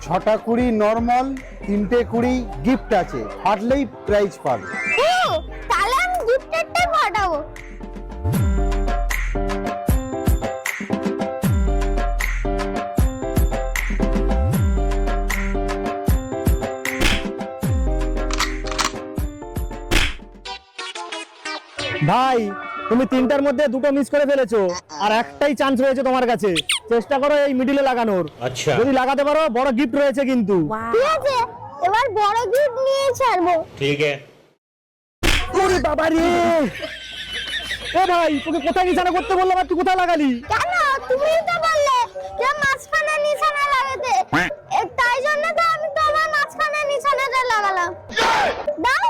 6টা কুড়ি নরমাল, 3টে কুড়ি গিফট আছে, ফাটলেই প্রাইজ পাবে। তাহলে আমি গিফটেরটাই ফাটাবো। ভাই তুমি 3টার মধ্যে 2টো মিস করে ফেলেছো, আর একটাই চান্স রয়েছে তোমার কাছে। চেষ্টা করো এই মিডিলে লাগানোর। আচ্ছা, যদি লাগাতে পারো বড় গিফট রয়েছে কিন্তু। ঠিক আছে, এবার বড় গিফট নিয়ে ছাড়বো। ठीक है। ওরে বাবা রে! ও ভাই, তোকে কোথায় নিশানা করতে বললাম আর তুই কোথায় লাগালি? কেন? তুমিই তো বললে যে মাঝখানে নিশানা লাগাতে, তাই জন্য তো আমি তোমার মাঝখানে নিশানাটা লাগালাম। দাও।